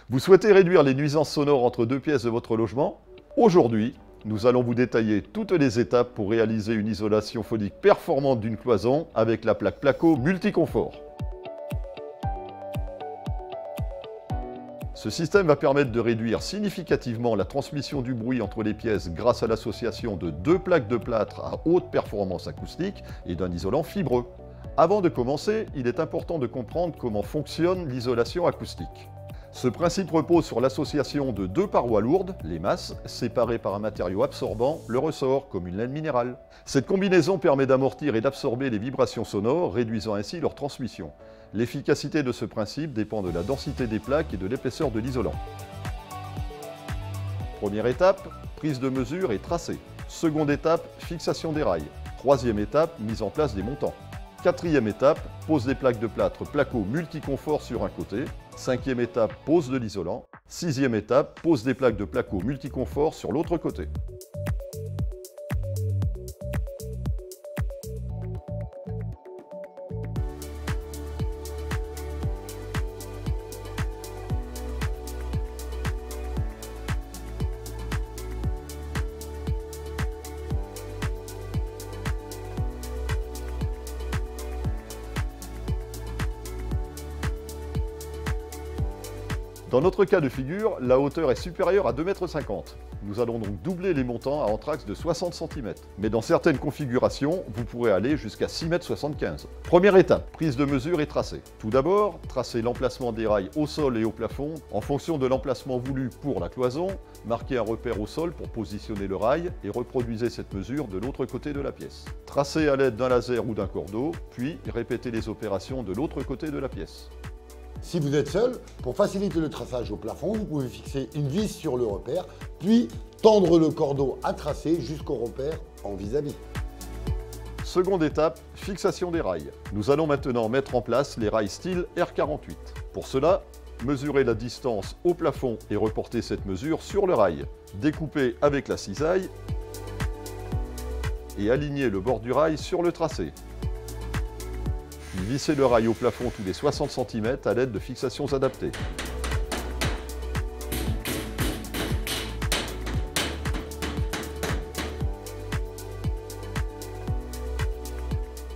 Vous souhaitez réduire les nuisances sonores entre deux pièces de votre logement? Aujourd'hui, nous allons vous détailler toutes les étapes pour réaliser une isolation phonique performante d'une cloison avec la plaque Placo Multiconfort. Ce système va permettre de réduire significativement la transmission du bruit entre les pièces grâce à l'association de deux plaques de plâtre à haute performance acoustique et d'un isolant fibreux. Avant de commencer, il est important de comprendre comment fonctionne l'isolation acoustique. Ce principe repose sur l'association de deux parois lourdes, les masses, séparées par un matériau absorbant, le ressort, comme une laine minérale. Cette combinaison permet d'amortir et d'absorber les vibrations sonores, réduisant ainsi leur transmission. L'efficacité de ce principe dépend de la densité des plaques et de l'épaisseur de l'isolant. Première étape, prise de mesure et tracé. Seconde étape, fixation des rails. Troisième étape, mise en place des montants. Quatrième étape, pose des plaques de plâtre Placo Multiconfort sur un côté. Cinquième étape, pose de l'isolant. Sixième étape, pose des plaques de Placo Multiconfort sur l'autre côté. Dans notre cas de figure, la hauteur est supérieure à 2,50 m. Nous allons donc doubler les montants à entraxe de 60 cm. Mais dans certaines configurations, vous pourrez aller jusqu'à 6,75 m. Première étape, prise de mesure et tracé. Tout d'abord, tracez l'emplacement des rails au sol et au plafond. En fonction de l'emplacement voulu pour la cloison, marquez un repère au sol pour positionner le rail et reproduisez cette mesure de l'autre côté de la pièce. Tracez à l'aide d'un laser ou d'un cordeau, puis répétez les opérations de l'autre côté de la pièce. Si vous êtes seul, pour faciliter le traçage au plafond, vous pouvez fixer une vis sur le repère, puis tendre le cordeau à tracer jusqu'au repère en vis-à-vis. Seconde étape, fixation des rails. Nous allons maintenant mettre en place les rails style R48. Pour cela, mesurez la distance au plafond et reportez cette mesure sur le rail. Découpez avec la cisaille et alignez le bord du rail sur le tracé. Vissez le rail au plafond tous les 60 cm à l'aide de fixations adaptées.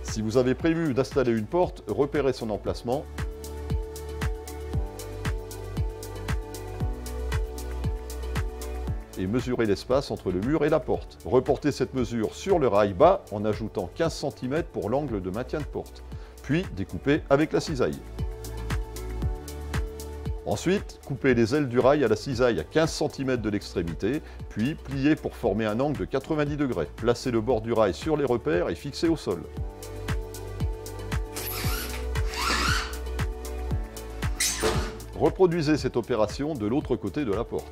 Si vous avez prévu d'installer une porte, repérez son emplacement. Et mesurez l'espace entre le mur et la porte. Reportez cette mesure sur le rail bas en ajoutant 15 cm pour l'angle de maintien de porte. Puis découpez avec la cisaille. Ensuite, coupez les ailes du rail à la cisaille à 15 cm de l'extrémité, puis pliez pour former un angle de 90 degrés. Placez le bord du rail sur les repères et fixez au sol. Reproduisez cette opération de l'autre côté de la porte.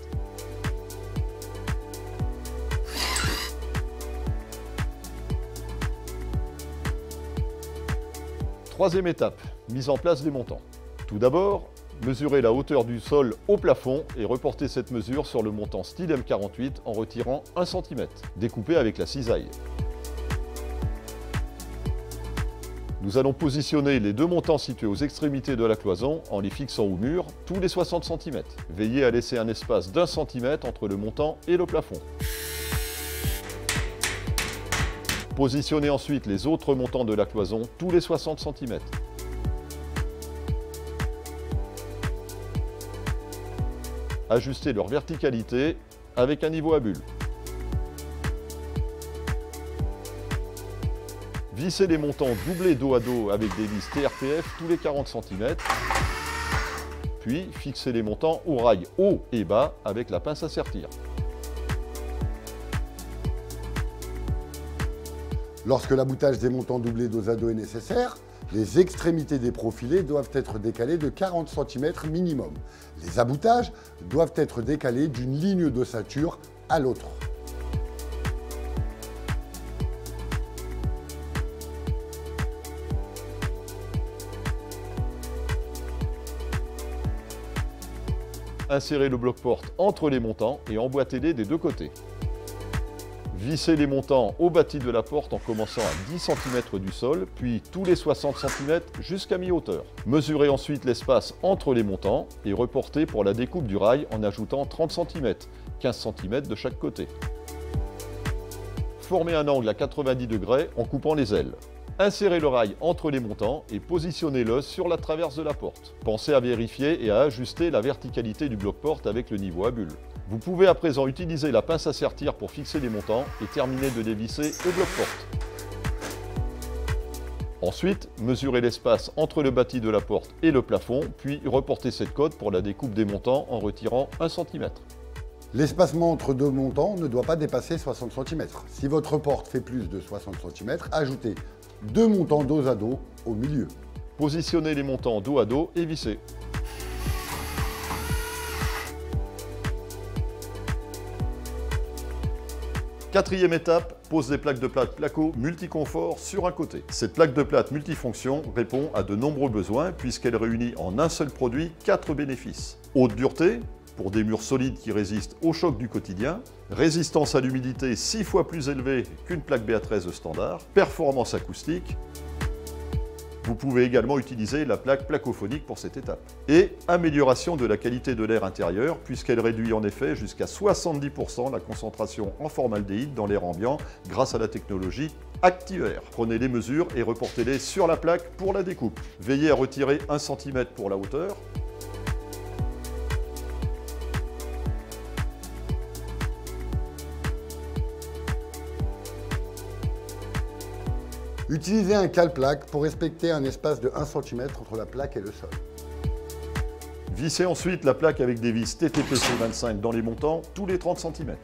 Troisième étape, mise en place des montants. Tout d'abord, mesurez la hauteur du sol au plafond et reportez cette mesure sur le montant style M48 en retirant 1 cm. Découpez avec la cisaille. Nous allons positionner les deux montants situés aux extrémités de la cloison en les fixant au mur tous les 60 cm. Veillez à laisser un espace d'1 cm entre le montant et le plafond. Positionnez ensuite les autres montants de la cloison tous les 60 cm. Ajustez leur verticalité avec un niveau à bulle. Vissez les montants doublés dos à dos avec des vis TRPF tous les 40 cm. Puis fixez les montants aux rails haut et bas avec la pince à sertir. Lorsque l'aboutage des montants doublés dos à dos est nécessaire, les extrémités des profilés doivent être décalées de 40 cm minimum. Les aboutages doivent être décalés d'une ligne d'ossature à l'autre. Insérez le bloc-porte entre les montants et emboîtez-les des deux côtés. Vissez les montants au bâti de la porte en commençant à 10 cm du sol, puis tous les 60 cm jusqu'à mi-hauteur. Mesurez ensuite l'espace entre les montants et reportez pour la découpe du rail en ajoutant 30 cm, 15 cm de chaque côté. Formez un angle à 90 degrés en coupant les ailes. Insérez le rail entre les montants et positionnez-le sur la traverse de la porte. Pensez à vérifier et à ajuster la verticalité du bloc-porte avec le niveau à bulle. Vous pouvez à présent utiliser la pince à sertir pour fixer les montants et terminer de dévisser au bloc-porte. Ensuite, mesurez l'espace entre le bâti de la porte et le plafond, puis reportez cette cote pour la découpe des montants en retirant 1 cm. L'espacement entre deux montants ne doit pas dépasser 60 cm. Si votre porte fait plus de 60 cm, ajoutez 2 montants dos à dos au milieu. Positionnez les montants dos à dos et vissez. Quatrième étape, pose des plaques de plâtre placo multiconfort sur un côté. Cette plaque de plâtre multifonction répond à de nombreux besoins puisqu'elle réunit en un seul produit 4 bénéfices. Haute dureté, pour des murs solides qui résistent aux chocs du quotidien, résistance à l'humidité 6 fois plus élevée qu'une plaque BA13 standard, performance acoustique. Vous pouvez également utiliser la plaque placophonique pour cette étape. Et amélioration de la qualité de l'air intérieur puisqu'elle réduit en effet jusqu'à 70% la concentration en formaldéhyde dans l'air ambiant grâce à la technologie ActiveAir. Prenez les mesures et reportez-les sur la plaque pour la découpe. Veillez à retirer 1 cm pour la hauteur. Utilisez un cale-plaque pour respecter un espace de 1 cm entre la plaque et le sol. Vissez ensuite la plaque avec des vis TTPC25 dans les montants tous les 30 cm.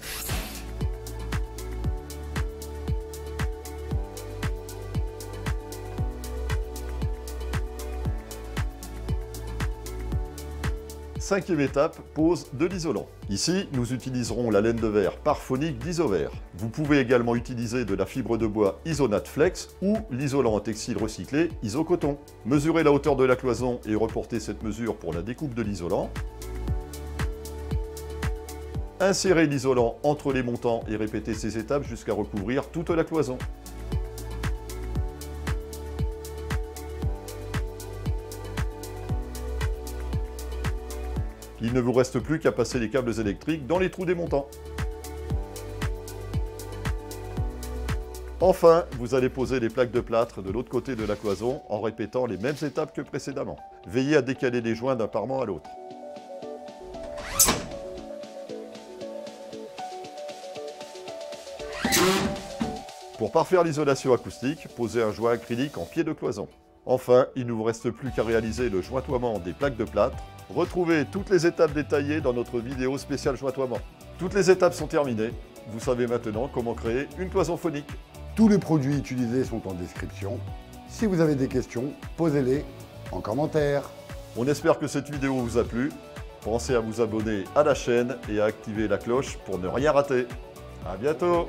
Cinquième étape, pose de l'isolant. Ici, nous utiliserons la laine de verre Parphonique d'Isover. Vous pouvez également utiliser de la fibre de bois Isonat Flex ou l'isolant en textile recyclé Isocoton. Mesurez la hauteur de la cloison et reportez cette mesure pour la découpe de l'isolant. Insérez l'isolant entre les montants et répétez ces étapes jusqu'à recouvrir toute la cloison. Il ne vous reste plus qu'à passer les câbles électriques dans les trous des montants. Enfin, vous allez poser les plaques de plâtre de l'autre côté de la cloison en répétant les mêmes étapes que précédemment. Veillez à décaler les joints d'un parement à l'autre. Pour parfaire l'isolation acoustique, posez un joint acrylique en pied de cloison. Enfin, il ne vous reste plus qu'à réaliser le jointoiement des plaques de plâtre. Retrouvez toutes les étapes détaillées dans notre vidéo spéciale jointoiement. Toutes les étapes sont terminées. Vous savez maintenant comment créer une cloison phonique. Tous les produits utilisés sont en description. Si vous avez des questions, posez-les en commentaire. On espère que cette vidéo vous a plu. Pensez à vous abonner à la chaîne et à activer la cloche pour ne rien rater. À bientôt!